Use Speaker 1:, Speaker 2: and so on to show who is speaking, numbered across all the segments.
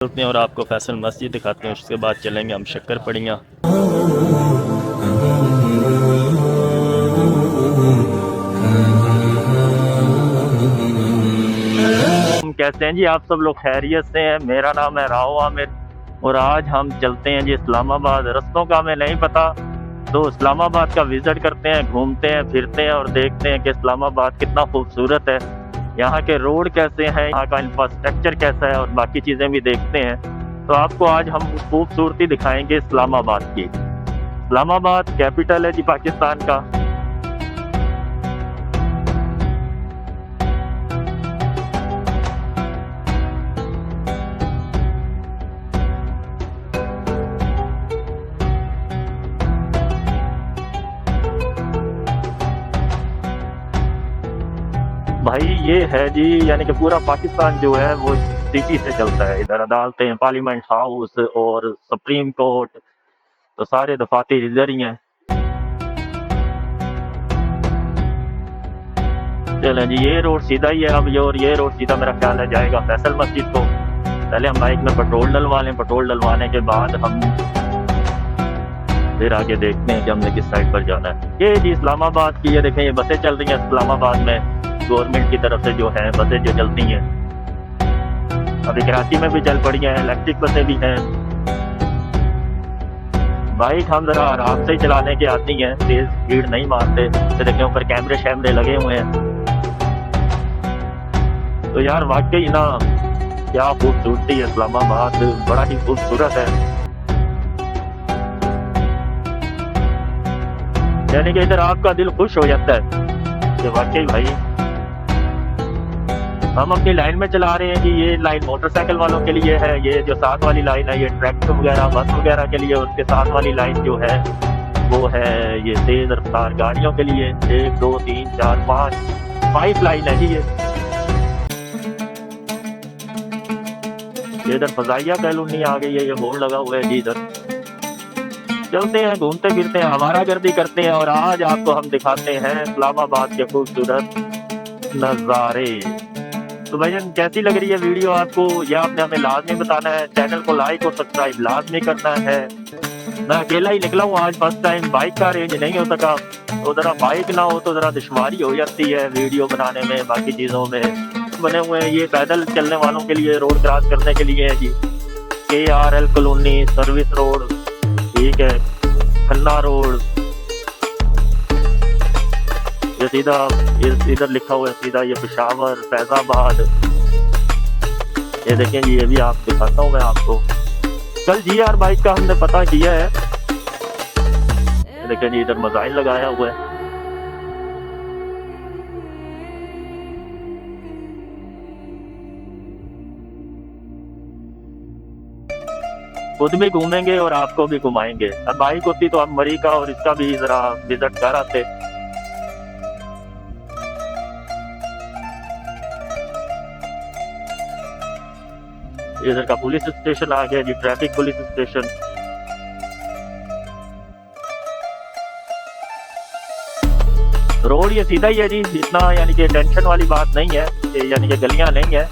Speaker 1: चलते हैं और आपको फैसल मस्जिद दिखाते हैं। उसके बाद चलेंगे हम शक्कर पड़ियाँ। कैसे हैं जी आप सब लोग? खैरियत से हैं? मेरा नाम है राव आमिर और आज हम चलते हैं जी इस्लामाबाद। रस्तों का हमें नहीं पता, तो इस्लामाबाद का विज़िट करते हैं, घूमते हैं, फिरते हैं और देखते हैं कि इस्लामाबाद कितना खूबसूरत है, यहाँ के रोड कैसे हैं, यहाँ का इंफ्रास्ट्रक्चर कैसा है और बाकी चीज़ें भी देखते हैं। तो आपको आज हम खूबसूरती दिखाएंगे इस्लामाबाद की। इस्लामाबाद कैपिटल है जी पाकिस्तान का। भाई ये है जी, यानी कि पूरा पाकिस्तान जो है वो सिटी से चलता है। इधर अदालतें, पार्लियामेंट हाउस और सुप्रीम कोर्ट, तो सारे दफातर इधर ही हैं। चलें जी, ये रोड सीधा ही है अब ये, और ये रोड सीधा मेरा ख्याल है जाएगा फैसल मस्जिद को। पहले हम बाइक में पेट्रोल डलवा लें, पेट्रोल डलवाने के बाद हम फिर आगे देखते हैं कि हमने किस साइड पर जाना है। ये जी इस्लामाबाद की, ये देखें ये बसें चल रही हैं इस्लामाबाद में, गवर्नमेंट की तरफ से जो है बसें जो चलती हैं। अभी कराची में भी चल पड़ी हैं, इलेक्ट्रिक बसें भी हैं। बाइक हम जरा आराम से ही चलाने के आती हैं, तेज स्पीड नहीं मारते। तो देखें ऊपर कैमरे शैमरे लगे हुए हैं। तो यार वाकई ना क्या खूबसूरती है, इस्लामाबाद बड़ा ही खूबसूरत है। यानी कि इधर आपका दिल खुश हो जाता है कि वाकई भाई हम अपनी लाइन में चला रहे हैं कि ये लाइन मोटरसाइकिल वालों के लिए है, ये जो साथ वाली लाइन है ये ट्रैक्टर वगैरह बस वगैरह के लिए, उसके साथ वाली लाइन जो है वो है ये तेज रफ्तार गाड़ियों के लिए। 1 2 3 4 5 लाइन है जी ये। इधर फजाइया कॉलोनी आ गई है, ये बोर्ड लगा हुआ है जी। इधर चलते हैं, घूमते फिरते हैं, हमारा गर्दी करते हैं और आज आपको हम दिखाते हैं इस्लामाबाद के खूबसूरत नज़ारे। तो भाईजान कैसी लग रही है वीडियो आपको? ये आपने हमें लाजमी बताना है। चैनल को लाइक और सब्सक्राइब लाजमी करना है। मैं अकेला ही निकला हूँ आज, फर्स्ट टाइम बाइक का अरेंज नहीं हो सका, तो ज़रा बाइक ना हो तो ज़रा दुश्वारी हो जाती है वीडियो बनाने में, बाकी चीज़ों में। बने हुए हैं ये पैदल चलने वालों के लिए, रोड क्रॉस करने के लिए है जी। KRL कॉलोनी, सर्विस रोड, ठीक है, खन्ना रोड, ये सीधा इधर लिखा हुआ है सीधा ये पेशावर, फैजाबाद। ये देखें जी, ये भी आप दिखाता हूँ मैं आपको। कल GR बाइक का हमने पता किया है। ये देखें जी, इधर मजाइल लगाया हुआ है। खुद भी घूमेंगे और आपको भी घुमाएंगे। अब बाइक होती तो हम मरी का और इसका भी जरा विजिट कर आते। इधर का पुलिस स्टेशन आ गया जी, ट्रैफिक पुलिस स्टेशन। रोड ये सीधा ही है जी, इतना यानी कि टेंशन वाली बात नहीं है, यानी कि गलियां नहीं है।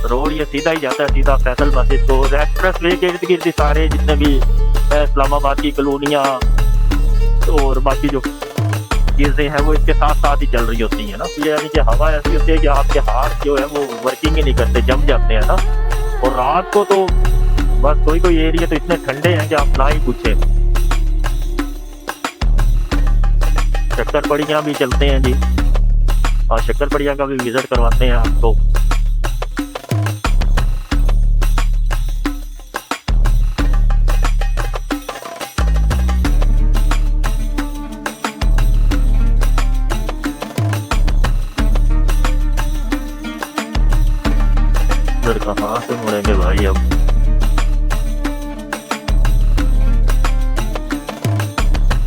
Speaker 1: रोड ये सीधा ही जाता है सीधा फैसल मस्जिद को। एक्सप्रेस वे के इर्द गिर्द सारे जितने भी इस्लामाबाद की कॉलोनियाँ और बाकी जो चीज़ें हैं वो इसके साथ साथ ही चल रही होती है ना। यानी कि हवा ऐसी होती है कि आपके हाथ जो है वो वर्किंग ही नहीं करते, जम जाते हैं ना। और रात को तो बस कोई कोई एरिया तो इतने ठंडे हैं कि आप ना ही पूछे। शक्कर पड़ियाँ भी चलते हैं जी, और शक्कर पड़ियाँ का भी विजिट करवाते हैं आपको। इधर कहाँ से मुड़ेंगे भाई अब?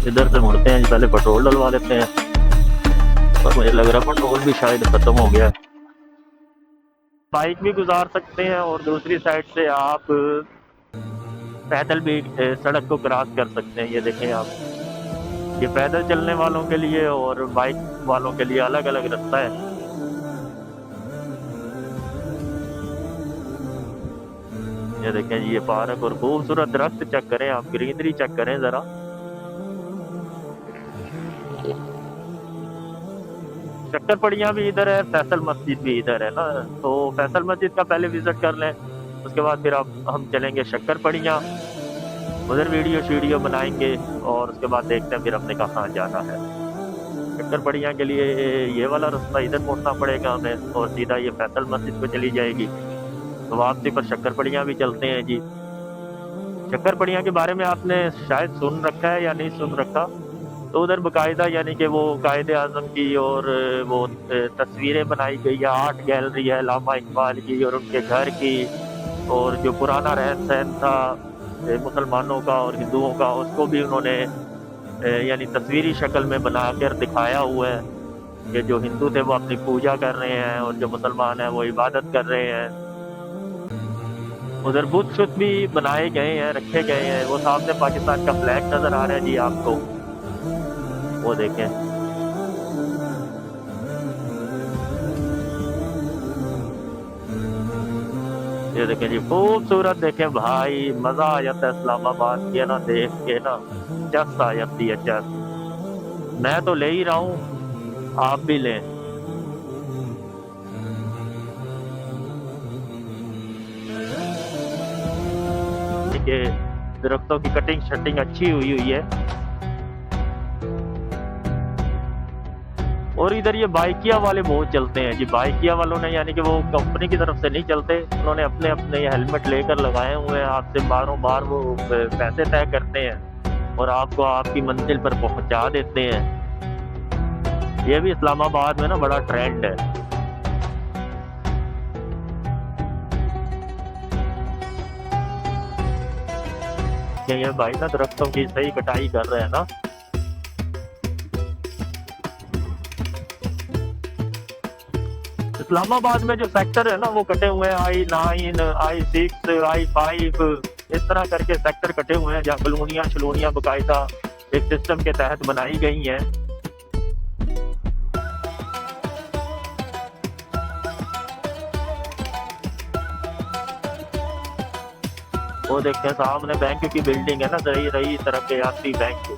Speaker 1: इधर से मुड़ते हैं, पहले पेट्रोल डलवा लेते हैं, पर मुझे लग रहा है पेट्रोल भी शायद खत्म हो गया है। बाइक भी गुजार सकते हैं और दूसरी साइड से आप पैदल भी सड़क को क्रॉस कर सकते हैं। ये देखें आप, ये पैदल चलने वालों के लिए और बाइक वालों के लिए अलग अलग रास्ता है। ये देखें जी ये पार्क और खूबसूरत दरख्त चेक करें आप, ग्रीनरी चेक करें जरा। शक्कर पड़ियाँ भी इधर है, फैसल मस्जिद भी इधर है ना, तो फैसल मस्जिद का पहले विजिट कर लें, उसके बाद फिर अब हम चलेंगे शक्कर पड़ियाँ, उधर वीडियो बनाएंगे और उसके बाद देखते हैं फिर हमने कहाँ जाना है। शक्कर पड़ियाँ के लिए ये वाला रास्ता इधर मुड़ना पड़ेगा हमें और सीधा ये फैसल मस्जिद पे चली जाएगी, तो वापसी पर शक्कर पड़ियाँ भी चलते हैं जी। शक्कर पड़ियाँ के बारे में आपने शायद सुन रखा है या नहीं सुन रखा, तो उधर बाकायदा यानी कि वो कायदे आज़म की और वो तस्वीरें बनाई गई है, आर्ट गैलरी है अल्लामा इकबाल की और उनके घर की, और जो पुराना रहन सहन था मुसलमानों का और हिंदुओं का, उसको भी उन्होंने यानी तस्वीरी शक्ल में बनाकर दिखाया हुआ है कि जो हिंदू थे वो अपनी पूजा कर रहे हैं और जो मुसलमान हैं वो इबादत कर रहे हैं। उधर बुत शुत भी बनाए गए हैं, रखे गए हैं। वो सामने पाकिस्तान का फ्लैग नजर आ रहा है जी आपको, वो देखें। ये देखें जी खूबसूरत, देखें भाई मजा आ जाता है इस्लामाबाद के ना देख के ना, चस आ जाती है चस। मैं तो ले ही रहा हूँ, आप भी लें। के दरख्तों की कटिंग शटिंग अच्छी हुई है। और इधर ये बाइकिया वाले बहुत चलते हैं जी, बाइकिया वालों ने यानी कि वो कंपनी की तरफ से नहीं चलते, उन्होंने अपने अपने हेलमेट लेकर लगाए हुए हैं, आपसे बारों बार वो पैसे तय करते हैं और आपको आपकी मंजिल पर पहुंचा देते हैं। ये भी इस्लामाबाद में ना बड़ा ट्रेंड है कि ये भाई ना दरख्तों की सही कटाई कर रहे हैं ना। इस्लामाबाद में जो सेक्टर है ना वो कटे हुए हैं, I9, I6, I5, इस तरह करके सेक्टर कटे हुए हैं जहाँ कॉलोनियाँ बाकायदा एक सिस्टम के तहत बनाई गई हैं। वो देखते हैं सामने बैंक की बिल्डिंग है ना, रही तरक्याती बैंक।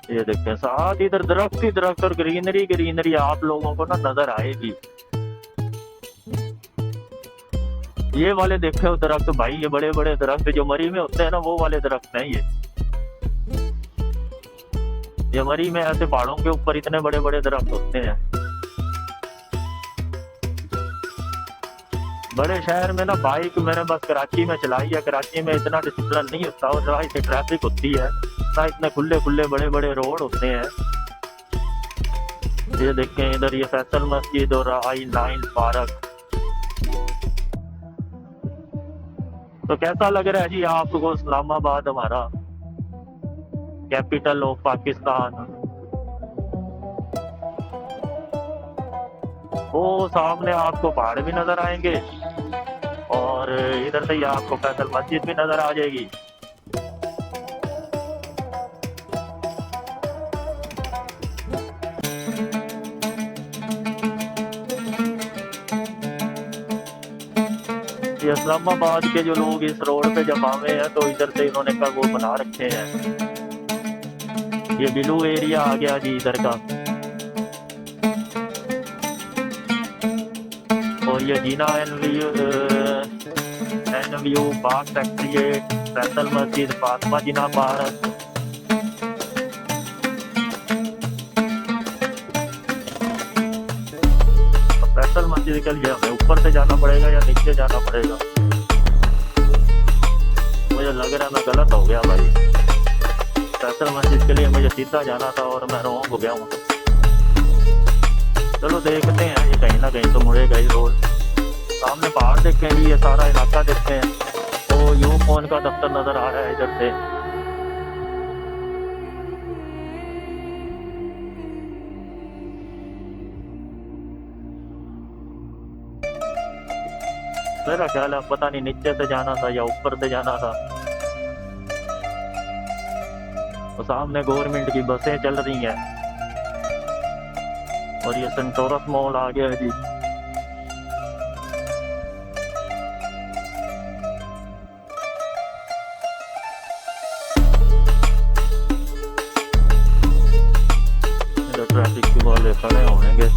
Speaker 1: ये देखते हैं साथ इधर दरख्त ही दरख्त और ग्रीनरी आप लोगों को ना नजर आएगी। ये वाले देखे हो दरख्त भाई, ये बड़े बड़े दरख्त जो मरी में होते हैं ना वो वाले दरख्त हैं ये मरी में ऐसे पहाड़ों के ऊपर इतने बड़े बड़े दरख्त होते हैं। बड़े शहर में ना बाइक मैंने बस कराची में चलाई है, कराची में इतना डिसिप्लिन नहीं होता और जरा इतनी ट्रैफिक होती है ना, इतने खुले बड़े बड़े रोड होते हैं। ये देखें इधर ये फैसल मस्जिद और I9 पार्क। तो कैसा लग रहा है जी आपको इस्लामाबाद, हमारा कैपिटल ऑफ पाकिस्तान? वो सामने आपको पहाड़ भी नजर आएंगे और इधर से ही आपको फैसल मस्जिद भी नजर आ जाएगी। ये इस्लामाबाद के जो लोग इस रोड पे जब आए हैं तो इधर से इन्होंने का वो बना रखे हैं, ये ब्लू एरिया आ गया जी इधर का। और ये जीना एनवीयू पार्क सेक्रेटरीट, फैसल मस्जिद, फातिमा जिना पार्क। फैसल मस्जिद के लिए हमें ऊपर से जाना पड़ेगा या नीचे जाना पड़ेगा? मुझे लग रहा है मैं गलत हो गया भाई, फैसल मस्जिद के लिए मुझे सीधा जाना था और मैं रॉन्ग हो गया हूँ। चलो देखते हैं, ये कहीं ना कहीं तो मुड़ेगा ही रोड। सामने पहाड़ देखें जी, ये सारा इलाका देखते हैं, तो यू फोन का दफ्तर नजर आ रहा है इधर से। मेरा ख्याल है पता नहीं नीचे से जाना था या ऊपर से जाना था। तो सामने गवर्नमेंट की बसें चल रही हैं, और ये सेंटोरस मॉल आ गया है जी। इधर ट्रैफिक के वाले खड़े होंगे।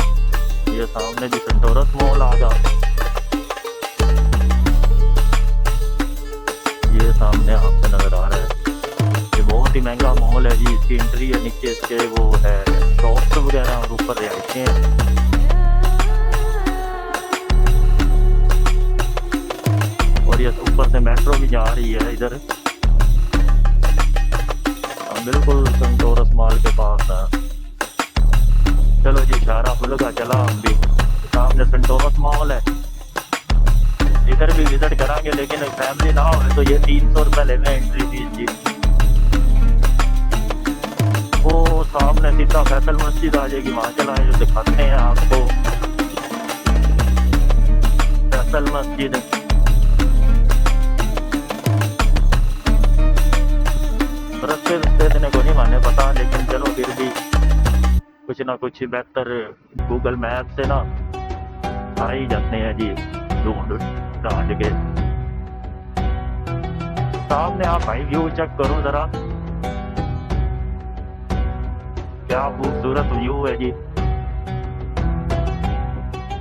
Speaker 1: ये सामने जी सेंटोरस मॉल आ गया। ये सामने आपको नजर आ रहा है, ये बहुत ही महंगा मॉल है जी। इसकी एंट्री है, नीचे इसके वो है शॉप्स वगैरह और ऊपर रिहायशें हैं। और ये ऊपर से मेट्रो भी जा रही है इधर। हम बिल्कुल सेंटोरस मॉल के पास है। चलो जी, इशारा खुल का चला। हम भी सामने सेंटोरस मॉल है, इधर भी विजिट करांगे, लेकिन फैमिली ना हो तो ये 300 रुपये लेने एंट्री फीस जी। वो सामने सीधा फैसल मस्जिद आ जाएगी, वहाँ चलाए जो दिखाते हैं आपको। फैसल मस्जिद रस्ते देने को नहीं माने पता, लेकिन चलो फिर भी कुछ ना कुछ बेहतर गूगल मैप से ना आ ही जाते हैं जी, ढूंढ ढांड के। सामने आप भाई व्यू चेक करो जरा, क्या खूबसूरत व्यू है जी।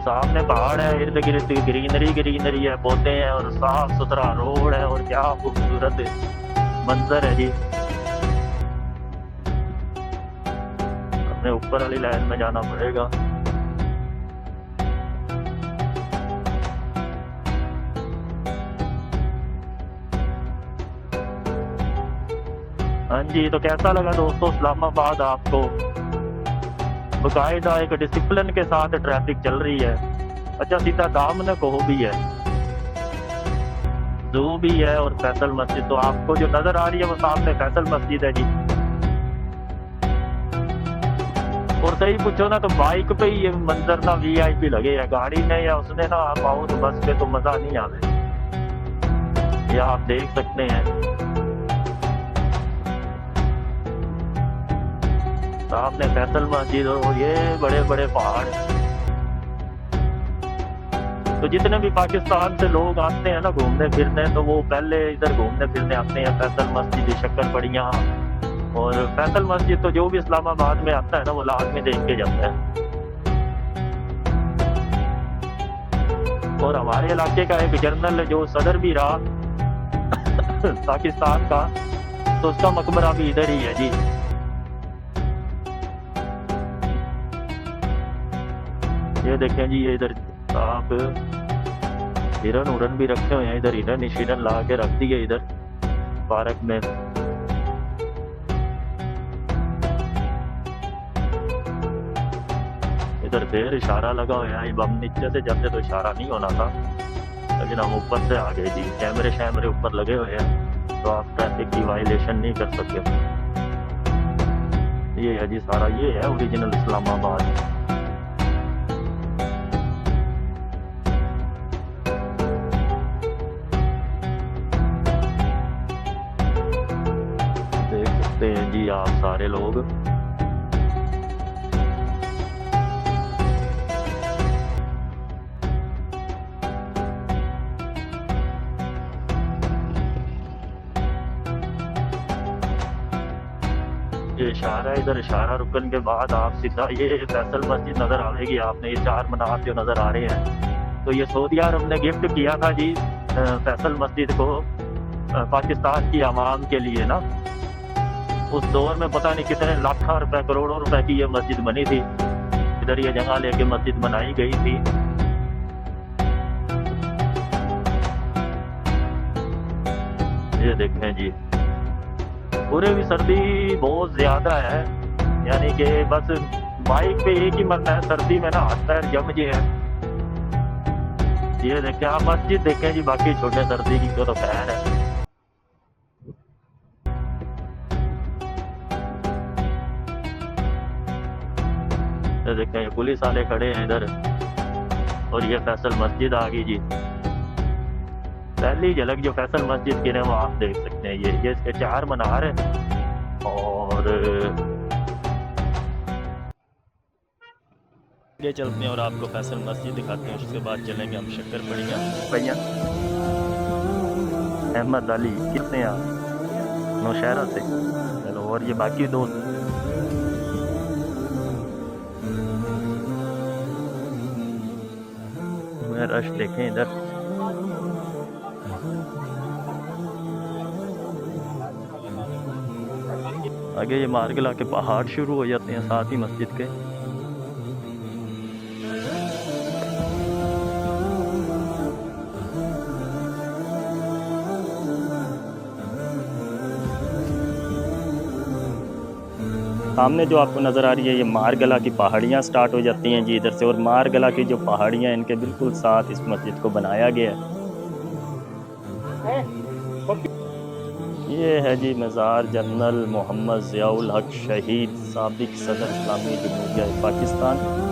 Speaker 1: सामने पहाड़ है, इर्द गिर्द ग्रीनरी है, पौधे हैं और साफ सुथरा रोड है, और क्या खूबसूरत मंजर है जी। अपने ऊपर वाली लाइन में जाना पड़ेगा। हाँ जी, तो कैसा लगा दोस्तों इस्लामाबाद आपको? बाकायदा एक डिसिप्लिन के साथ ट्रैफिक चल रही है। अच्छा, सीधा दामन को भी है, जू भी है और फैसल मस्जिद। तो आपको जो नजर आ रही है वो सामने फैसल मस्जिद है जी। और सही पूछो ना तो बाइक पे ही ये मंजर ना वीआईपी लगे है, गाड़ी में या उसने ना आप आओ तो बस पे तो मजा नहीं आवे। ये आप देख सकते हैं सामने फैसल मस्जिद और ये बड़े बड़े पहाड़। तो जितने भी पाकिस्तान से लोग आते हैं ना घूमने फिरने, तो वो पहले इधर घूमने फिरने आते हैं फैसल मस्जिद, शक्करपड़ियाँ और फैसल मस्जिद। तो जो भी इस्लामाबाद में आता है ना वो लाजमी देख के जाता है। और हमारे इलाके का एक जनरल जो सदर भी रहा पाकिस्तान का, तो उसका मकबरा भी इधर ही है जी। ये देखें जी, ये इधर आप हिरन उरन भी रखे हुए हैं, इधर हिरन शिरन ला के रख दिए इधर पार्क में। इधर फिर इशारा लगा हुआ है, हम नीचे से जाते तो इशारा नहीं होना था, लेकिन हम ऊपर से आ गए जी। कैमरे शैमरे ऊपर लगे हुए हैं तो आप ट्रैफिक की वायलेशन नहीं कर सकते। ये है जी सारा, ये है ओरिजिनल इस्लामाबाद। देख सकते हैं जी आप सारे लोग। ये इशारा है, इधर इशारा रुकने के बाद आप सीधा ये फैसल मस्जिद नजर आएगी आपने। ये चार मीनार जो नजर आ रहे हैं, तो ये सऊदी अरब ने गिफ्ट किया था जी फैसल मस्जिद को पाकिस्तान की आवाम के लिए ना। उस दौर में पता नहीं कितने लाखों रुपए करोड़ों रुपए की ये मस्जिद बनी थी। इधर ये जगह लेके मस्जिद बनाई गई थी। ये देखें जी, पूरे भी सर्दी बहुत ज्यादा है, यानी कि बस बाइक पे एक ही मरना है, सर्दी में ना हाथ पैर जम जे है। ये देखें आप मस्जिद देखें जी, बाकी छोटे सर्दी की तो खैर है। ये देखें ये पुलिस वाले खड़े हैं इधर, और ये फैसल मस्जिद आ गई जी। पहली झलक जो फैसल मस्जिद की है वो आप देख सकते हैं। ये इसके चार मीनार है और आगे चलते हैं और आपको फैसल मस्जिद दिखाते हैं, उसके बाद चलेंगे हम शक्कर पड़िया भैया अहमद अली कितने हैं आप नौशहरा से। चलो और ये बाकी दोस्त रश देखें इधर। आगे ये मारगला के पहाड़ शुरू हो जाते हैं साथ ही मस्जिद के। सामने जो आपको नज़र आ रही है ये मारगला की पहाड़ियाँ स्टार्ट हो जाती हैं जी इधर से, और मारगला की जो पहाड़ियाँ इनके बिल्कुल साथ इस मस्जिद को बनाया गया है। ये है जी मज़ार जनरल मोहम्मद ज़ियाउल हक शहीद साबिक़ सदर इस्लामी जमहूरिया पाकिस्तान।